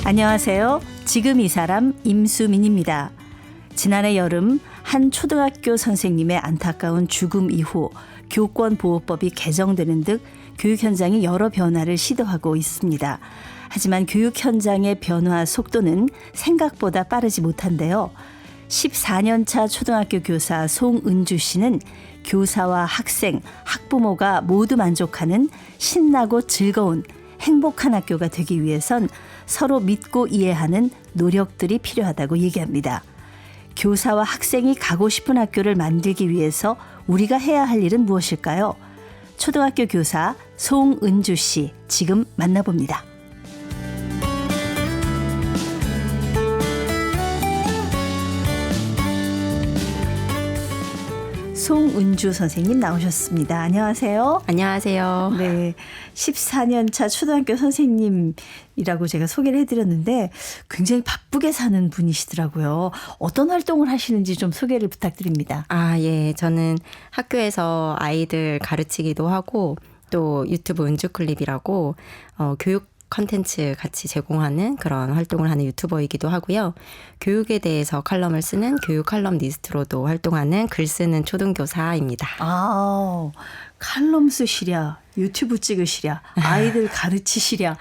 안녕하세요. 지금 이 사람 임수민입니다. 지난해 여름 한 초등학교 선생님의 안타까운 죽음 이후 교권보호법이 개정되는 듯 교육 현장이 여러 변화를 시도하고 있습니다. 하지만 교육 현장의 변화 속도는 생각보다 빠르지 못한데요. 14년 차 초등학교 교사 송은주 씨는 교사와 학생, 학부모가 모두 만족하는 신나고 즐거운 행복한 학교가 되기 위해선 서로 믿고 이해하는 노력들이 필요하다고 얘기합니다. 교사와 학생이 가고 싶은 학교를 만들기 위해서 우리가 해야 할 일은 무엇일까요? 초등학교 교사 송은주 씨, 지금 만나봅니다. 송은주 선생님 나오셨습니다. 안녕하세요. 안녕하세요. 네, 14년 차 초등학교 선생님이라고 제가 소개를 해드렸는데 굉장히 바쁘게 사는 분이시더라고요. 어떤 활동을 하시는지 좀 소개를 부탁드립니다. 예. 저는 학교에서 아이들 가르치기도 하고 또 유튜브 은주클립이라고 교육 컨텐츠 같이 제공하는 그런 활동을 하는 유튜버이기도 하고요. 교육에 대해서 칼럼을 쓰는 교육 칼럼니스트로도 활동하는 글 쓰는 초등교사입니다. 칼럼 쓰시랴, 유튜브 찍으시랴, 아이들 가르치시랴.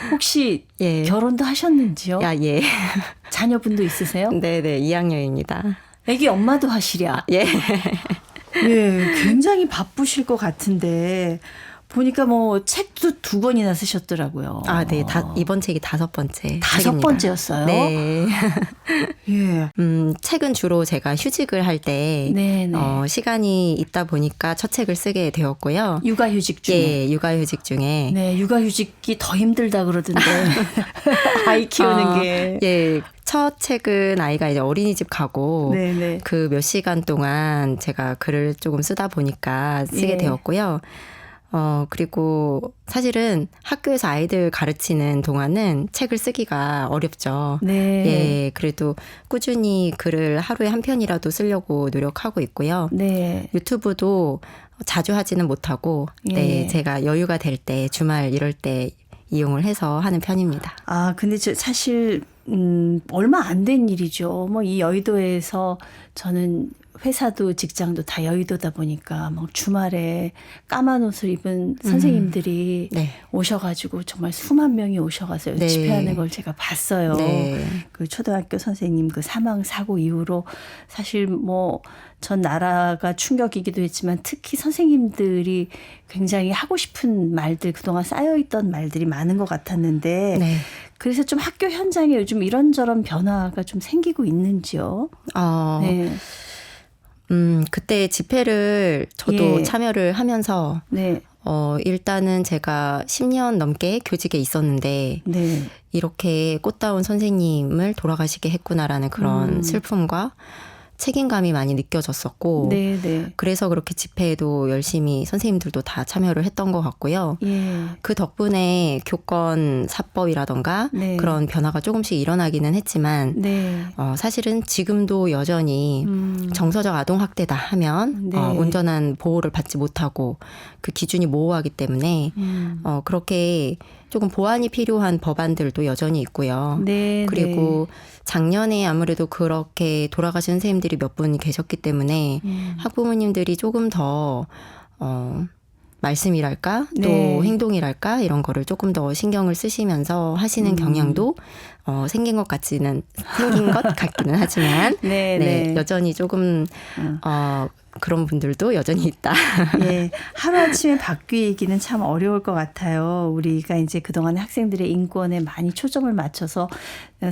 혹시 예. 결혼도 하셨는지요? 예. 자녀분도 있으세요? 네네, 2학년입니다. 애기 엄마도 하시랴. 예. 예, 굉장히 바쁘실 것 같은데 보니까 뭐 책도 2권이나 쓰셨더라고요. 네. 이번 책이 5번째. 5번째였어요? 네. 예. 책은 주로 제가 휴직을 할 때 시간이 있다 보니까 첫 책을 쓰게 되었고요. 육아휴직 중에. 예, 육아휴직 중에. 네, 육아휴직이 더 힘들다 그러던데. 아이 키우는 게. 예. 첫 책은 아이가 이제 어린이집 가고 그 몇 시간 동안 제가 글을 조금 쓰다 보니까 쓰게 되었고요. 그리고 사실은 학교에서 아이들 가르치는 동안은 책을 쓰기가 어렵죠. 네. 예, 그래도 꾸준히 글을 하루에 한 편이라도 쓰려고 노력하고 있고요. 네. 유튜브도 자주 하지는 못하고, 네, 제가 여유가 될 때, 주말 이럴 때 이용을 해서 하는 편입니다. 근데 사실, 얼마 안 된 일이죠. 뭐 이 여의도에서 저는 회사도 직장도 다 여의도다 보니까 막 주말에 까만 옷을 입은 선생님들이 오셔가지고 정말 수만 명이 오셔가서 집회하는 걸 제가 봤어요. 네. 그 초등학교 선생님 그 사망 사고 이후로 사실 뭐 전 나라가 충격이기도 했지만 특히 선생님들이 굉장히 하고 싶은 말들 그동안 쌓여있던 말들이 많은 것 같았는데 그래서 좀 학교 현장에 요즘 이런저런 변화가 좀 생기고 있는지요? 네. 그때 집회를 저도 참여를 하면서 일단은 제가 10년 넘게 교직에 있었는데 이렇게 꽃다운 선생님을 돌아가시게 했구나라는 그런 슬픔과 책임감이 많이 느껴졌었고 그래서 그렇게 집회에도 열심히 선생님들도 다 참여를 했던 것 같고요. 그 덕분에 교권 사법이라던가 그런 변화가 조금씩 일어나기는 했지만 사실은 지금도 여전히 정서적 아동학대다 하면 온전한 보호를 받지 못하고 그 기준이 모호하기 때문에 그렇게 조금 보완이 필요한 법안들도 여전히 있고요. 그리고 작년에 아무래도 그렇게 돌아가신 선생님들이 몇 분 계셨기 때문에 학부모님들이 조금 더 말씀이랄까 또 행동이랄까 이런 거를 조금 더 신경을 쓰시면서 하시는 경향도 생긴 것 같기는 하지만 여전히 조금 그런 분들도 여전히 있다. 예, 하루아침에 바뀌기는 참 어려울 것 같아요. 우리가 이제 그동안 학생들의 인권에 많이 초점을 맞춰서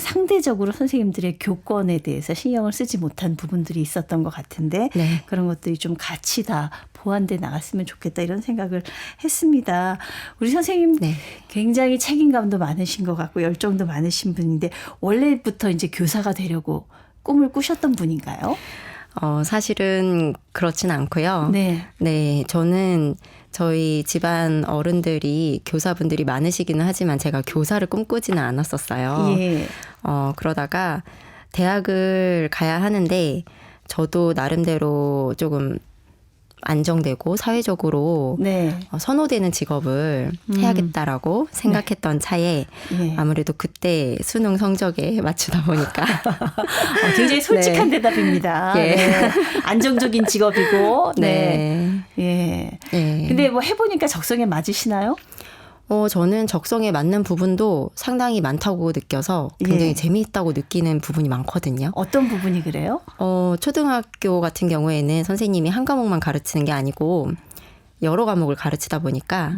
상대적으로 선생님들의 교권에 대해서 신경을 쓰지 못한 부분들이 있었던 것 같은데 그런 것들이 좀 같이 다 보완돼 나갔으면 좋겠다 이런 생각을 했습니다. 우리 선생님 굉장히 책임감도 많으신 것 같고 열정도 많으신 분인데 원래부터 이제 교사가 되려고 꿈을 꾸셨던 분인가요? 사실은 그렇진 않고요. 저는 저희 집안 어른들이 교사분들이 많으시기는 하지만 제가 교사를 꿈꾸지는 않았었어요. 그러다가 대학을 가야 하는데 저도 나름대로 조금 안정되고 사회적으로 네. 선호되는 직업을 해야겠다라고 생각했던 차에 예. 아무래도 그때 수능 성적에 맞추다 보니까 굉장히 솔직한 네. 대답입니다. 예. 네. 안정적인 직업이고. 네. 예. 예. 근데 뭐 해보니까 적성에 맞으시나요? 저는 적성에 맞는 부분도 상당히 많다고 느껴서 굉장히 예. 재미있다고 느끼는 부분이 많거든요. 어떤 부분이 그래요? 초등학교 같은 경우에는 선생님이 한 과목만 가르치는 게 아니고 여러 과목을 가르치다 보니까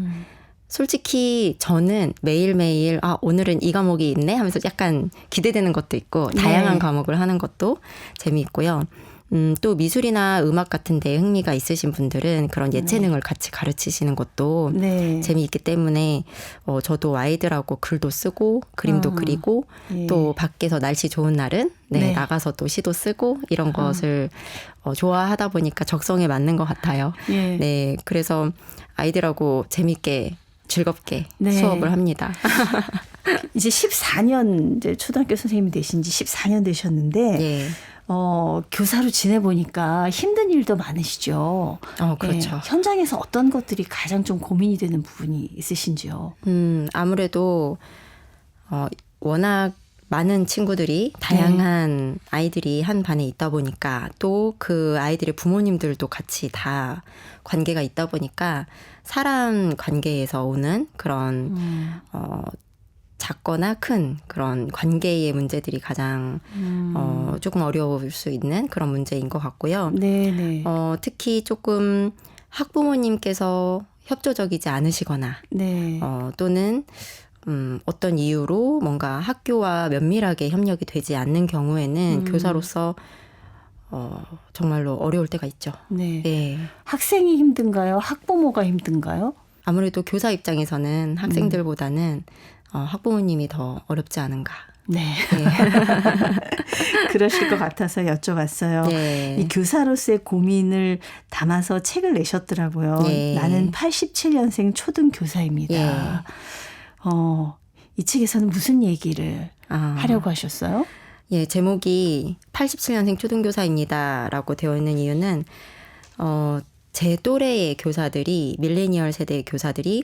솔직히 저는 매일매일 오늘은 이 과목이 있네 하면서 약간 기대되는 것도 있고 다양한 네. 과목을 하는 것도 재미있고요. 또 미술이나 음악 같은 데에 흥미가 있으신 분들은 그런 예체능을 같이 가르치시는 것도 네. 재미있기 때문에 저도 아이들하고 글도 쓰고 그림도 그리고 예. 또 밖에서 날씨 좋은 날은 네. 나가서 또 시도 쓰고 이런 것을 좋아하다 보니까 적성에 맞는 것 같아요. 예. 네, 그래서 아이들하고 재밌게 즐겁게 네. 수업을 합니다. 이제 14년 이제 초등학교 선생님이 되신 지 14년 되셨는데 예. 교사로 지내보니까 힘든 일도 많으시죠. 그렇죠. 예, 현장에서 어떤 것들이 가장 좀 고민이 되는 부분이 있으신지요? 아무래도 워낙 많은 친구들이 다양한 아이들이 한 반에 있다 보니까 또 그 아이들의 부모님들도 같이 다 관계가 있다 보니까 사람 관계에서 오는 그런 작거나 큰 그런 관계의 문제들이 가장 조금 어려울 수 있는 그런 문제인 것 같고요. 네네. 특히 조금 학부모님께서 협조적이지 않으시거나 네. 또는 어떤 이유로 뭔가 학교와 면밀하게 협력이 되지 않는 경우에는 교사로서 정말로 어려울 때가 있죠. 네. 네. 학생이 힘든가요? 학부모가 힘든가요? 아무래도 교사 입장에서는 학생들보다는 학부모님이 더 어렵지 않은가. 네. 네. 그러실 것 같아서 여쭤봤어요. 네. 이 교사로서의 고민을 담아서 책을 내셨더라고요. 네. 나는 87년생 초등교사입니다. 예. 이 책에서는 무슨 얘기를 하려고 하셨어요? 예, 제목이 87년생 초등교사입니다라고 되어 있는 이유는 제 또래의 교사들이 밀레니얼 세대의 교사들이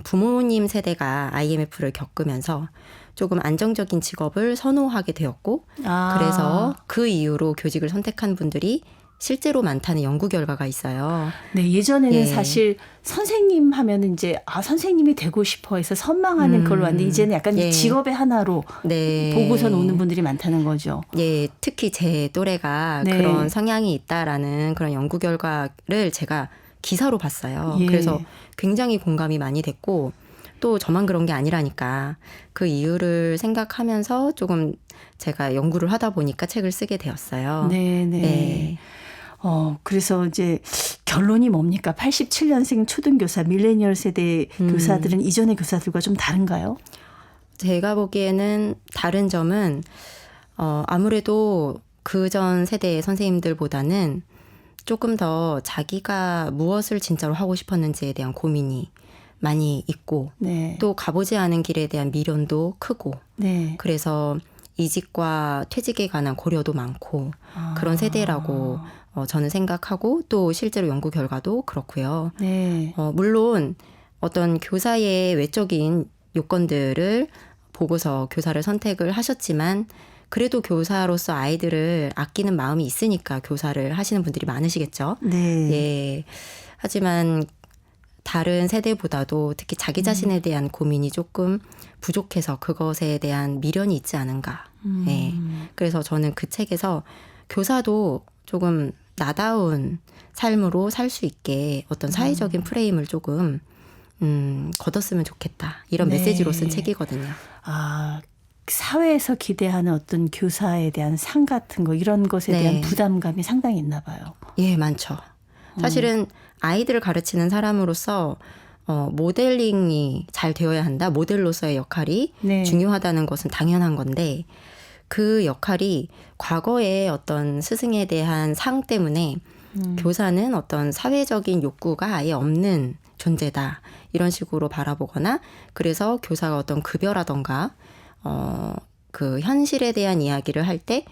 부모님 세대가 IMF를 겪으면서 조금 안정적인 직업을 선호하게 되었고 그래서 그 이유로 교직을 선택한 분들이 실제로 많다는 연구 결과가 있어요. 네, 예전에는 사실 선생님 하면은 이제 선생님이 되고 싶어 해서 선망하는 걸로 왔는데 이제는 약간 직업의 하나로 보고선 오는 분들이 많다는 거죠. 예, 특히 제 또래가 그런 성향이 있다라는 그런 연구 결과를 제가 기사로 봤어요. 그래서 굉장히 공감이 많이 됐고 또 저만 그런 게 아니라니까 그 이유를 생각하면서 조금 제가 연구를 하다 보니까 책을 쓰게 되었어요. 네. 그래서 이제 결론이 뭡니까? 87년생 초등교사, 밀레니얼 세대 교사들은 이전의 교사들과 좀 다른가요? 제가 보기에는 다른 점은 아무래도 그전 세대의 선생님들보다는 조금 더 자기가 무엇을 진짜로 하고 싶었는지에 대한 고민이 많이 있고 또 가보지 않은 길에 대한 미련도 크고 그래서 이직과 퇴직에 관한 고려도 많고 그런 세대라고 저는 생각하고 또 실제로 연구 결과도 그렇고요. 물론 어떤 교사의 외적인 요건들을 보고서 교사를 선택을 하셨지만 그래도 교사로서 아이들을 아끼는 마음이 있으니까 교사를 하시는 분들이 많으시겠죠. 예. 하지만 다른 세대보다도 특히 자기 자신에 대한 고민이 조금 부족해서 그것에 대한 미련이 있지 않은가. 예. 그래서 저는 그 책에서 교사도 조금 나다운 삶으로 살 수 있게 어떤 사회적인 프레임을 조금 걷었으면 좋겠다. 이런 메시지로 쓴 책이거든요. 사회에서 기대하는 어떤 교사에 대한 상 같은 거 이런 것에 대한 부담감이 상당히 있나 봐요. 예, 많죠. 사실은 아이들을 가르치는 사람으로서 모델링이 잘 되어야 한다. 모델로서의 역할이 중요하다는 것은 당연한 건데 그 역할이 과거의 어떤 스승에 대한 상 때문에 교사는 어떤 사회적인 욕구가 아예 없는 존재다. 이런 식으로 바라보거나 그래서 교사가 어떤 급여라던가 그 현실에 대한 이야기를 할 때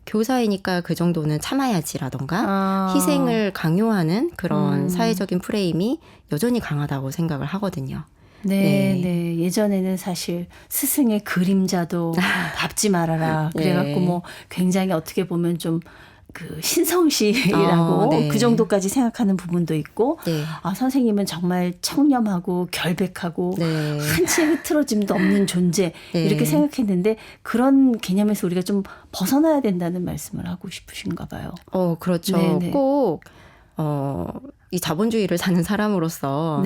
교사이니까 그 정도는 참아야지라던가 희생을 강요하는 그런 사회적인 프레임이 여전히 강하다고 생각을 하거든요. 네, 네. 예전에는 사실 스승의 그림자도 밟지 말아라. 그래갖고 뭐 굉장히 어떻게 보면 좀 그 신성시라고 그 정도까지 생각하는 부분도 있고 선생님은 정말 청렴하고 결백하고 한치의 흐트러짐도 없는 존재 이렇게 생각했는데 그런 개념에서 우리가 좀 벗어나야 된다는 말씀을 하고 싶으신가 봐요. 그렇죠. 네네. 꼭 이 자본주의를 사는 사람으로서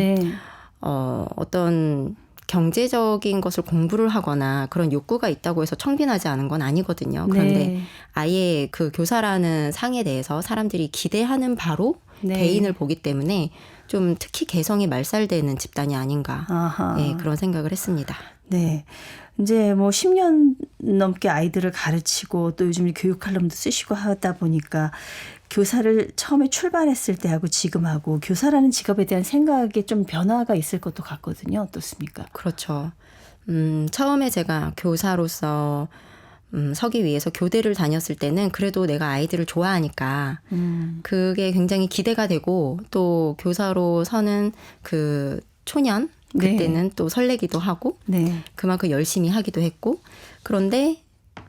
어떤 경제적인 것을 공부를 하거나 그런 욕구가 있다고 해서 청빈하지 않은 건 아니거든요. 그런데 아예 그 교사라는 상에 대해서 사람들이 기대하는 바로 개인을 보기 때문에 좀 특히 개성이 말살되는 집단이 아닌가 그런 생각을 했습니다. 네. 이제 뭐 10년 넘게 아이들을 가르치고 또 요즘 교육 칼럼도 쓰시고 하다 보니까 교사를 처음에 출발했을 때하고 지금하고 교사라는 직업에 대한 생각에 좀 변화가 있을 것도 같거든요. 어떻습니까? 그렇죠. 처음에 제가 교사로서 서기 위해서 교대를 다녔을 때는 그래도 내가 아이들을 좋아하니까 그게 굉장히 기대가 되고 또 교사로 서는 그 초년 그때는 또 설레기도 하고 그만큼 열심히 하기도 했고 그런데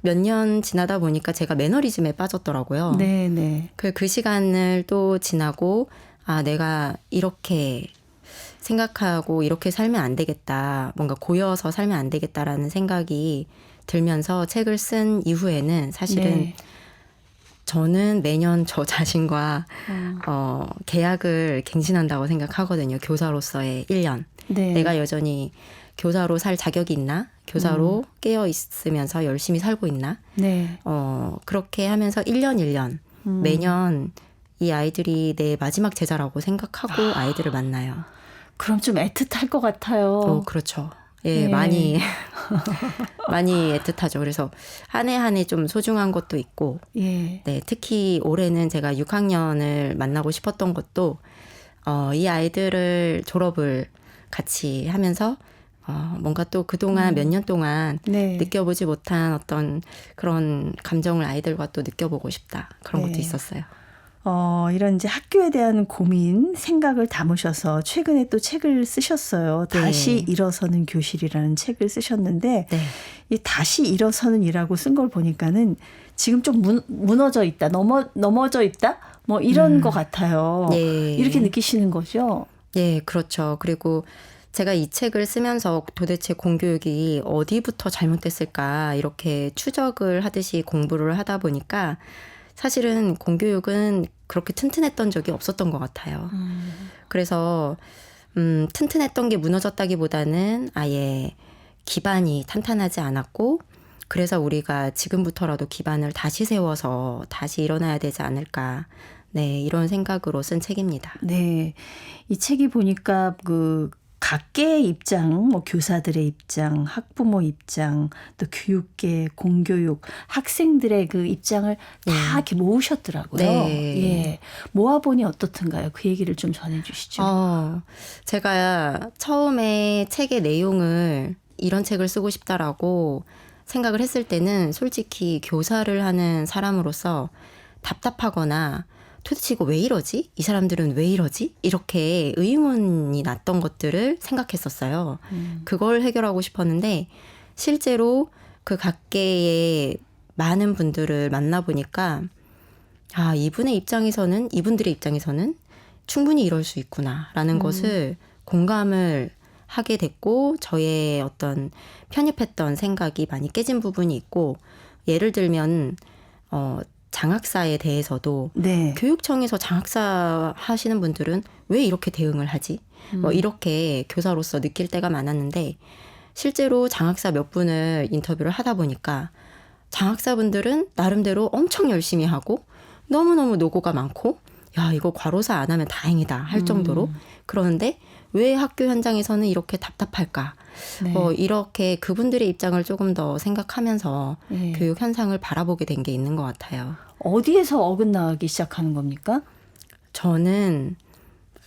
몇 년 지나다 보니까 제가 매너리즘에 빠졌더라고요. 그 시간을 또 지나고 내가 이렇게 생각하고 이렇게 살면 안 되겠다. 뭔가 고여서 살면 안 되겠다라는 생각이 들면서 책을 쓴 이후에는 사실은 저는 매년 저 자신과 계약을 갱신한다고 생각하거든요. 교사로서의 1년. 내가 여전히 교사로 살 자격이 있나? 교사로 깨어 있으면서 열심히 살고 있나? 그렇게 하면서 1년 매년 이 아이들이 내 마지막 제자라고 생각하고 아이들을 만나요. 그럼 좀 애틋할 것 같아요. 그렇죠. 많이 애틋하죠. 그래서 한 해 한 해 좀 소중한 것도 있고 특히 올해는 제가 6학년을 만나고 싶었던 것도 이 아이들을 졸업을 같이 하면서 뭔가 또 그동안 몇 년 동안 느껴보지 못한 어떤 그런 감정을 아이들과 또 느껴보고 싶다. 그런 것도 있었어요. 이런 이제 학교에 대한 고민, 생각을 담으셔서 최근에 또 책을 쓰셨어요. 다시 일어서는 교실이라는 책을 쓰셨는데 이 다시 일어서는이라고 쓴 걸 보니까는 지금 좀 무너져 있다, 넘어져 있다, 뭐 이런 것 같아요. 이렇게 느끼시는 거죠? 네, 그렇죠. 그리고 제가 이 책을 쓰면서 도대체 공교육이 어디부터 잘못됐을까 이렇게 추적을 하듯이 공부를 하다 보니까 사실은 공교육은 그렇게 튼튼했던 적이 없었던 것 같아요. 그래서 튼튼했던 게 무너졌다기보다는 아예 기반이 탄탄하지 않았고 그래서 우리가 지금부터라도 기반을 다시 세워서 다시 일어나야 되지 않을까. 이런 생각으로 쓴 책입니다. 이 책이 보니까 각계의 입장, 뭐 교사들의 입장, 학부모 입장, 또 교육계, 공교육, 학생들의 그 입장을 다 이렇게 모으셨더라고요. 모아보니 어떻든가요? 그 얘기를 좀 전해주시죠. 제가 처음에 책의 내용을 이런 책을 쓰고 싶다라고 생각을 했을 때는 솔직히 교사를 하는 사람으로서 답답하거나 도대체 이거 왜 이러지? 이 사람들은 왜 이러지? 이렇게 의문이 났던 것들을 생각했었어요. 그걸 해결하고 싶었는데 실제로 그 각계의 많은 분들을 만나보니까 이분들의 입장에서는 충분히 이럴 수 있구나라는 것을 공감을 하게 됐고 저의 어떤 편협했던 생각이 많이 깨진 부분이 있고 예를 들면 장학사에 대해서도 교육청에서 장학사 하시는 분들은 왜 이렇게 대응을 하지? 뭐 이렇게 교사로서 느낄 때가 많았는데 실제로 장학사 몇 분을 인터뷰를 하다 보니까 장학사분들은 나름대로 엄청 열심히 하고 너무너무 노고가 많고 이거 과로사 안 하면 다행이다 할 정도로 그러는데 왜 학교 현장에서는 이렇게 답답할까? 이렇게 그분들의 입장을 조금 더 생각하면서 교육 현상을 바라보게 된 게 있는 것 같아요. 어디에서 어긋나기 시작하는 겁니까? 저는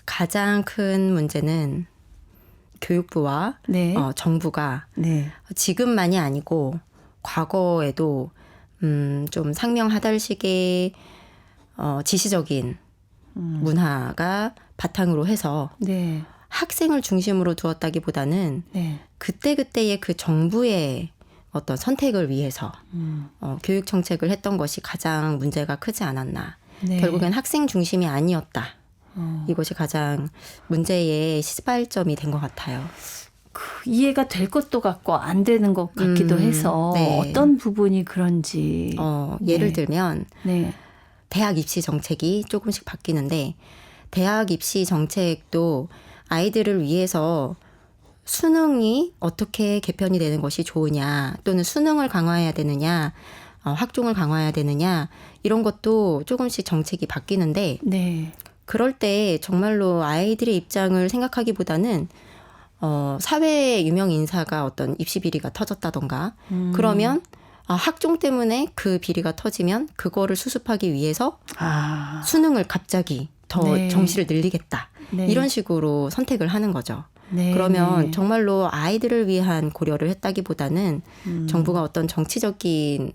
가장 큰 문제는 교육부와 정부가 지금만이 아니고 과거에도 좀 상명하달식의 지시적인 문화가 바탕으로 해서 네. 학생을 중심으로 두었다기보다는 네. 그때그때의 그 정부의 어떤 선택을 위해서 교육 정책을 했던 것이 가장 문제가 크지 않았나. 네. 결국엔 학생 중심이 아니었다. 이것이 가장 문제의 시발점이 된 것 같아요. 이해가 될 것도 같고 안 되는 것 같기도 해서 네. 어떤 부분이 그런지. 예를 네. 들면 네. 대학 입시 정책이 조금씩 바뀌는데 대학 입시 정책도 아이들을 위해서 수능이 어떻게 개편이 되는 것이 좋으냐 또는 수능을 강화해야 되느냐 학종을 강화해야 되느냐 이런 것도 조금씩 정책이 바뀌는데 네. 그럴 때 정말로 아이들의 입장을 생각하기보다는 사회 유명 인사가 어떤 입시 비리가 터졌다던가 그러면 학종 때문에 그 비리가 터지면 그거를 수습하기 위해서 수능을 갑자기 더 네. 정시를 늘리겠다. 네. 이런 식으로 선택을 하는 거죠. 네. 그러면 정말로 아이들을 위한 고려를 했다기보다는 정부가 어떤 정치적인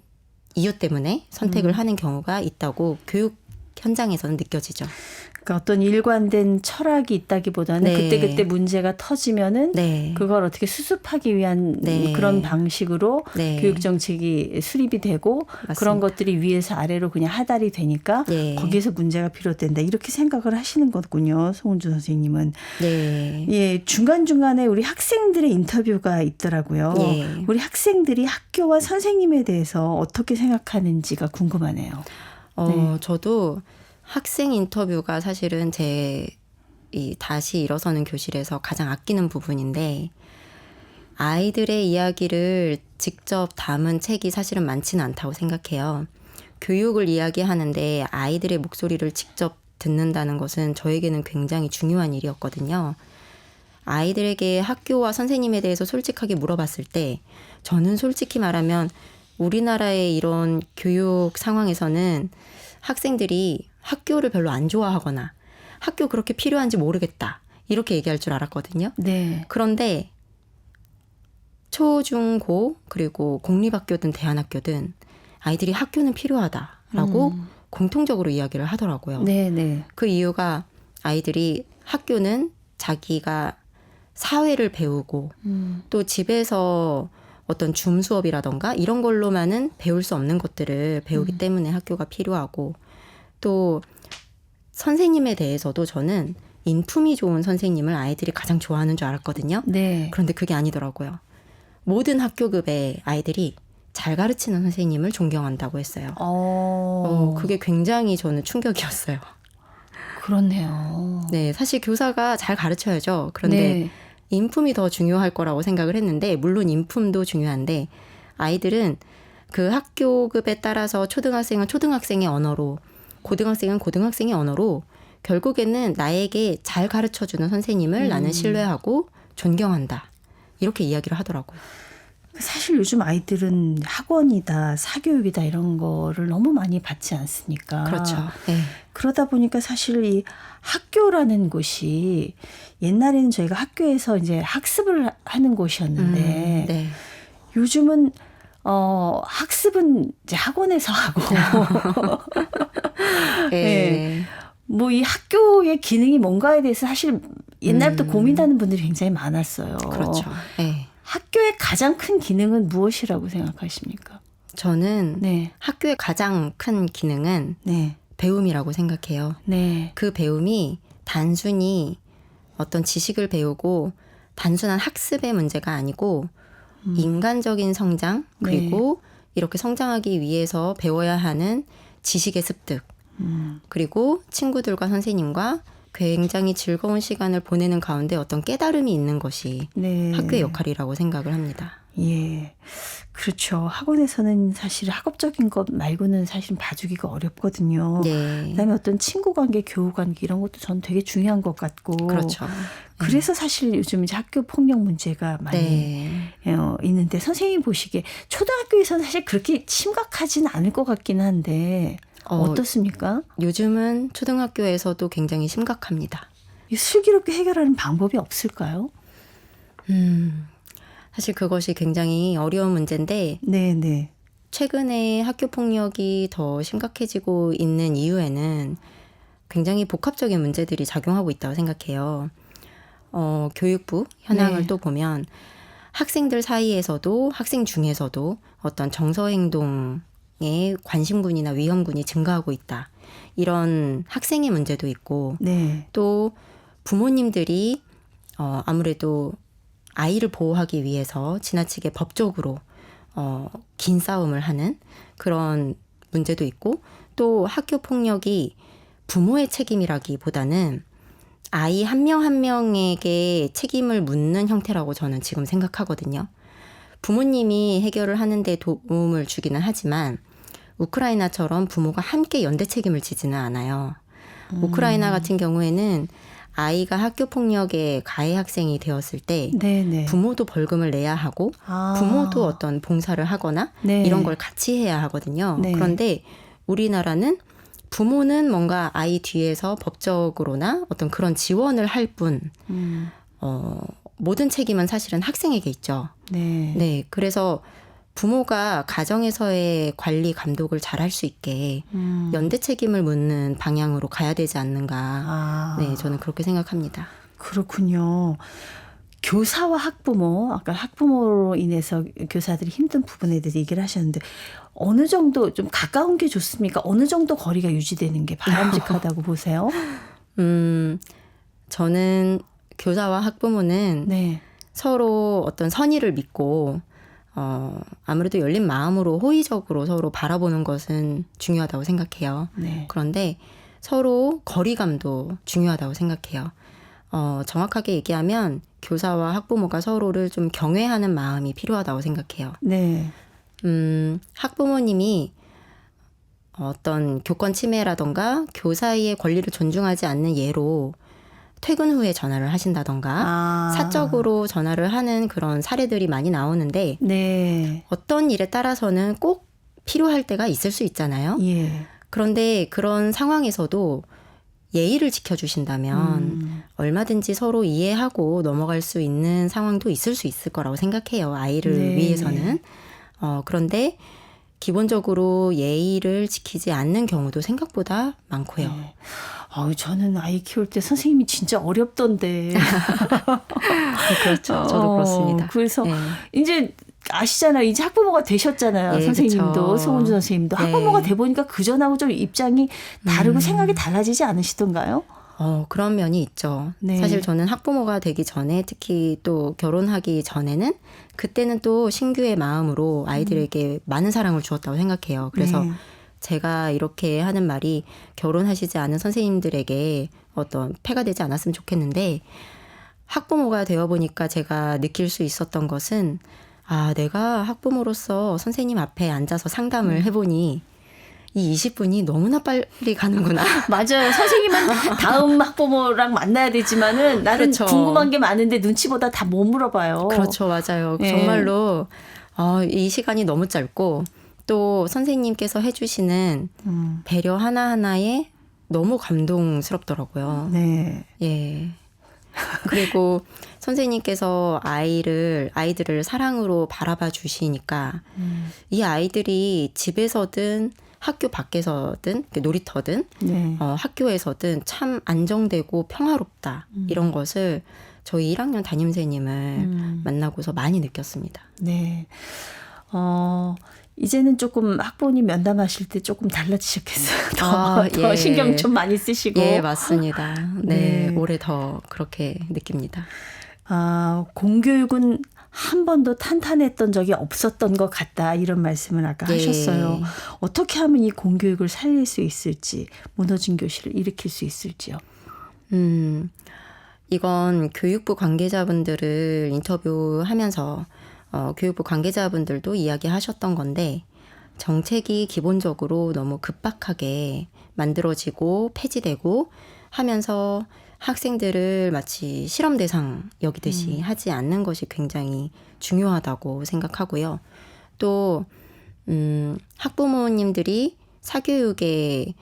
이유 때문에 선택을 하는 경우가 있다고 교육 현장에서는 느껴지죠. 그러니까 어떤 일관된 철학이 있다기보다는 네. 그때그때 문제가 터지면은 네. 그걸 어떻게 수습하기 위한 네. 그런 방식으로 네. 교육 정책이 수립이 되고 맞습니다. 그런 것들이 위에서 아래로 그냥 하달이 되니까 네. 거기에서 문제가 비롯된다. 이렇게 생각을 하시는 거군요. 송은주 선생님은. 네. 예, 중간중간에 우리 학생들의 인터뷰가 있더라고요. 예. 우리 학생들이 학교와 선생님에 대해서 어떻게 생각하는지가 궁금하네요. 네. 저도 학생 인터뷰가 사실은 이 다시 일어서는 교실에서 가장 아끼는 부분인데 아이들의 이야기를 직접 담은 책이 사실은 많지는 않다고 생각해요. 교육을 이야기하는데 아이들의 목소리를 직접 듣는다는 것은 저에게는 굉장히 중요한 일이었거든요. 아이들에게 학교와 선생님에 대해서 솔직하게 물어봤을 때 저는 솔직히 말하면 우리나라의 이런 교육 상황에서는 학생들이 학교를 별로 안 좋아하거나 학교 그렇게 필요한지 모르겠다. 이렇게 얘기할 줄 알았거든요. 네. 그런데 초, 중, 고 그리고 공립학교든 대안학교든 아이들이 학교는 필요하다라고 공통적으로 이야기를 하더라고요. 네, 네. 그 이유가 아이들이 학교는 자기가 사회를 배우고 또 집에서 어떤 줌 수업이라던가 이런 걸로만은 배울 수 없는 것들을 배우기 때문에 학교가 필요하고 또 선생님에 대해서도 저는 인품이 좋은 선생님을 아이들이 가장 좋아하는 줄 알았거든요. 네. 그런데 그게 아니더라고요. 모든 학교급의 아이들이 잘 가르치는 선생님을 존경한다고 했어요. 그게 굉장히 저는 충격이었어요. 그렇네요. 네, 사실 교사가 잘 가르쳐야죠. 그런데 네. 인품이 더 중요할 거라고 생각을 했는데 물론 인품도 중요한데 아이들은 그 학교급에 따라서 초등학생은 초등학생의 언어로 고등학생은 고등학생의 언어로 결국에는 나에게 잘 가르쳐주는 선생님을 나는 신뢰하고 존경한다. 이렇게 이야기를 하더라고요. 사실 요즘 아이들은 학원이다, 사교육이다 이런 거를 너무 많이 받지 않습니까? 그렇죠. 네. 그러다 보니까 사실 이 학교라는 곳이 옛날에는 저희가 학교에서 이제 학습을 하는 곳이었는데 네. 요즘은 학습은 이제 학원에서 하고 네. 뭐 이 학교의 기능이 뭔가에 대해서 사실 옛날부터 고민하는 분들이 굉장히 많았어요. 그렇죠. 네. 학교의 가장 큰 기능은 무엇이라고 생각하십니까? 저는 네. 학교의 가장 큰 기능은 네. 배움이라고 생각해요. 네. 그 배움이 단순히 어떤 지식을 배우고 단순한 학습의 문제가 아니고 인간적인 성장 그리고 이렇게 성장하기 위해서 배워야 하는 지식의 습득 그리고 친구들과 선생님과 굉장히 즐거운 시간을 보내는 가운데 어떤 깨달음이 있는 것이 네. 학교의 역할이라고 생각을 합니다. 예. 그렇죠. 학원에서는 사실 학업적인 것 말고는 사실 봐주기가 어렵거든요. 네. 그다음에 어떤 친구 관계, 교우 관계 이런 것도 저는 되게 중요한 것 같고. 그렇죠. 그래서 사실 요즘 이제 학교 폭력 문제가 많이 있는데 선생님이 보시기에 초등학교에서는 사실 그렇게 심각하진 않을 것 같긴 한데 어떻습니까? 요즘은 초등학교에서도 굉장히 심각합니다. 슬기롭게 해결하는 방법이 없을까요? 사실 그것이 굉장히 어려운 문제인데 네네. 최근에 학교 폭력이 더 심각해지고 있는 이유에는 굉장히 복합적인 문제들이 작용하고 있다고 생각해요. 교육부 현황을 네. 또 보면 학생들 사이에서도 학생 중에서도 어떤 정서행동의 관심군이나 위험군이 증가하고 있다. 이런 학생의 문제도 있고 네. 또 부모님들이 아무래도 아이를 보호하기 위해서 지나치게 법적으로 긴 싸움을 하는 그런 문제도 있고 또 학교 폭력이 부모의 책임이라기보다는 아이 한 명 한 명에게 책임을 묻는 형태라고 저는 지금 생각하거든요. 부모님이 해결을 하는데 도움을 주기는 하지만 우크라이나처럼 부모가 함께 연대 책임을 지지는 않아요. 우크라이나 같은 경우에는 아이가 학교 폭력의 가해 학생이 되었을 때 네네. 부모도 벌금을 내야 하고 부모도 어떤 봉사를 하거나 네. 이런 걸 같이 해야 하거든요. 네. 그런데 우리나라는 부모는 뭔가 아이 뒤에서 법적으로나 어떤 그런 지원을 할 뿐, 모든 책임은 사실은 학생에게 있죠. 네. 네. 그래서 부모가 가정에서의 관리 감독을 잘 할 수 있게 연대 책임을 묻는 방향으로 가야 되지 않는가. 네. 저는 그렇게 생각합니다. 그렇군요. 교사와 학부모, 아까 학부모로 인해서 교사들이 힘든 부분에 대해서 얘기를 하셨는데 어느 정도 좀 가까운 게 좋습니까? 어느 정도 거리가 유지되는 게 바람직하다고 보세요? 저는 교사와 학부모는 네. 서로 어떤 선의를 믿고 아무래도 열린 마음으로 호의적으로 서로 바라보는 것은 중요하다고 생각해요. 네. 그런데 서로 거리감도 중요하다고 생각해요. 정확하게 얘기하면 교사와 학부모가 서로를 좀 경외하는 마음이 필요하다고 생각해요. 네. 학부모님이 어떤 교권 침해라던가 교사의 권리를 존중하지 않는 예로 퇴근 후에 전화를 하신다던가 사적으로 전화를 하는 그런 사례들이 많이 나오는데 네. 어떤 일에 따라서는 꼭 필요할 때가 있을 수 있잖아요. 예. 그런데 그런 상황에서도 예의를 지켜주신다면 얼마든지 서로 이해하고 넘어갈 수 있는 상황도 있을 수 있을 거라고 생각해요. 아이를 네. 위해서는. 그런데 기본적으로 예의를 지키지 않는 경우도 생각보다 많고요. 네. 저는 아이 키울 때 선생님이 진짜 어렵던데. 그렇죠. 저도 그렇습니다. 그래서 네. 이제 아시잖아요. 이제 학부모가 되셨잖아요. 네, 선생님도 그쵸. 송은주 선생님도. 네. 학부모가 돼 보니까 그전하고 좀 입장이 다르고 생각이 달라지지 않으시던가요? 그런 면이 있죠. 네. 사실 저는 학부모가 되기 전에 특히 또 결혼하기 전에는 그때는 또 신규의 마음으로 아이들에게 많은 사랑을 주었다고 생각해요. 그래서 네. 제가 이렇게 하는 말이 결혼하시지 않은 선생님들에게 어떤 폐가 되지 않았으면 좋겠는데 학부모가 되어보니까 제가 느낄 수 있었던 것은 내가 학부모로서 선생님 앞에 앉아서 상담을 해보니 이 20분이 너무나 빨리 가는구나. 맞아요. 선생님은 다음 학부모랑 만나야 되지만은 나는 그렇죠. 궁금한 게 많은데 눈치보다 다 못 물어봐요. 그렇죠. 맞아요. 네. 정말로 이 시간이 너무 짧고 또 선생님께서 해주시는 배려 하나하나에 너무 감동스럽더라고요. 네. 예. 그리고 선생님께서 아이들을 사랑으로 바라봐 주시니까 이 아이들이 집에서든 학교 밖에서든 놀이터든 네. 학교에서든 참 안정되고 평화롭다. 이런 것을 저희 1학년 담임선생님을 만나고서 많이 느꼈습니다. 네. 이제는 조금 학부모님 면담하실 때 조금 달라지셨겠어요. 더 예. 신경 좀 많이 쓰시고. 예, 맞습니다. 네, 네. 올해 더 그렇게 느낍니다. 공교육은 한 번도 탄탄했던 적이 없었던 것 같다. 이런 말씀을 아까 예. 하셨어요. 어떻게 하면 이 공교육을 살릴 수 있을지, 무너진 교실을 일으킬 수 있을지요. 이건 교육부 관계자분들을 인터뷰하면서 교육부 관계자분들도 이야기하셨던 건데 정책이 기본적으로 너무 급박하게 만들어지고 폐지되고 하면서 학생들을 마치 실험 대상 여기듯이 하지 않는 것이 굉장히 중요하다고 생각하고요. 또 학부모님들이 사교육에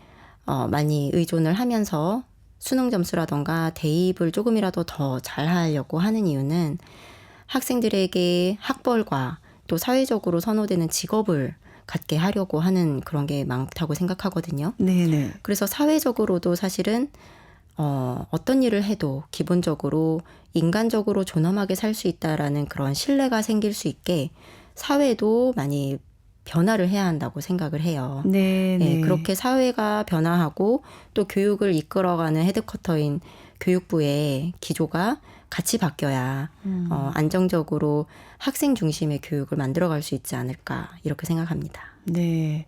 많이 의존을 하면서 수능 점수라던가 대입을 조금이라도 더 잘하려고 하는 이유는 학생들에게 학벌과 또 사회적으로 선호되는 직업을 갖게 하려고 하는 그런 게 많다고 생각하거든요. 네네. 그래서 사회적으로도 사실은 어떤 일을 해도 기본적으로 인간적으로 존엄하게 살 수 있다라는 그런 신뢰가 생길 수 있게 사회도 많이 변화를 해야 한다고 생각을 해요. 네, 네. 그렇게 사회가 변화하고 또 교육을 이끌어가는 헤드쿼터인 교육부의 기조가 같이 바뀌어야 안정적으로 학생 중심의 교육을 만들어갈 수 있지 않을까 이렇게 생각합니다. 네.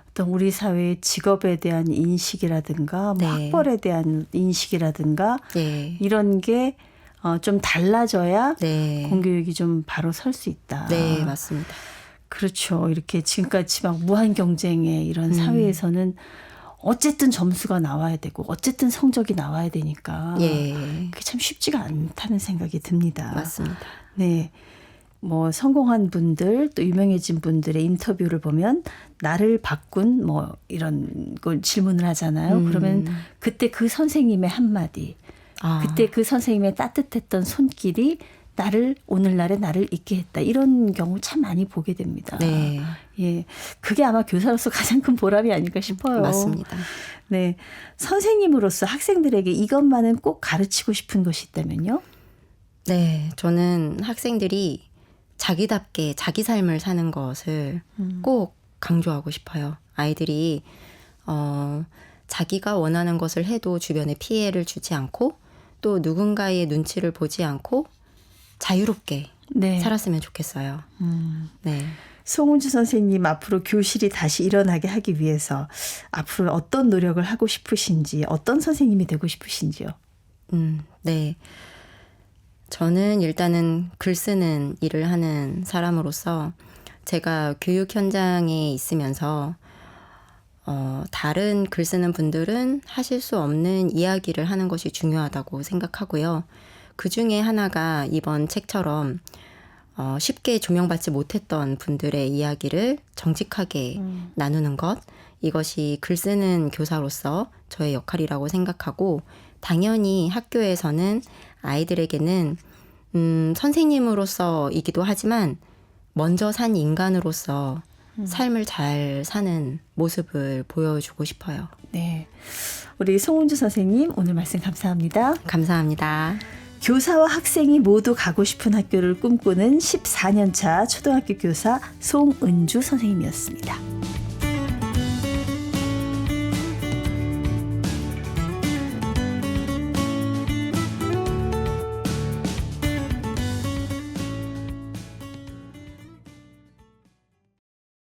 어떤 우리 사회의 직업에 대한 인식이라든가 뭐 네. 학벌에 대한 인식이라든가 네. 이런 게 좀 달라져야 네. 공교육이 좀 바로 설 수 있다. 네, 맞습니다. 그렇죠. 이렇게 지금까지 막 무한 경쟁의 이런 사회에서는 어쨌든 점수가 나와야 되고 어쨌든 성적이 나와야 되니까 예. 그게 참 쉽지가 않다는 생각이 듭니다. 맞습니다. 네. 뭐 성공한 분들 또 유명해진 분들의 인터뷰를 보면 나를 바꾼 뭐 이런 걸 질문을 하잖아요. 그러면 그때 그 선생님의 한마디, 그때 그 선생님의 따뜻했던 손길이 오늘날의 나를 있게 했다. 이런 경우 참 많이 보게 됩니다. 네. 예. 그게 아마 교사로서 가장 큰 보람이 아닐까 싶어요. 맞습니다. 네. 선생님으로서 학생들에게 이것만은 꼭 가르치고 싶은 것이 있다면요? 네. 저는 학생들이 자기답게 자기 삶을 사는 것을 꼭 강조하고 싶어요. 아이들이 자기가 원하는 것을 해도 주변에 피해를 주지 않고 또 누군가의 눈치를 보지 않고 자유롭게 네. 살았으면 좋겠어요. 네. 송은주 선생님 앞으로 교실이 다시 일어나게 하기 위해서 앞으로 어떤 노력을 하고 싶으신지 어떤 선생님이 되고 싶으신지요? 네. 저는 일단은 글 쓰는 일을 하는 사람으로서 제가 교육 현장에 있으면서 다른 글 쓰는 분들은 하실 수 없는 이야기를 하는 것이 중요하다고 생각하고요. 그 중에 하나가 이번 책처럼 쉽게 조명받지 못했던 분들의 이야기를 정직하게 나누는 것, 이것이 글 쓰는 교사로서 저의 역할이라고 생각하고 당연히 학교에서는 아이들에게는 선생님으로서이기도 하지만 먼저 산 인간으로서 삶을 잘 사는 모습을 보여주고 싶어요. 네, 우리 송은주 선생님 오늘 말씀 감사합니다. 감사합니다. 교사와 학생이 모두 가고 싶은 학교를 꿈꾸는 14년차 초등학교 교사 송은주 선생님이었습니다.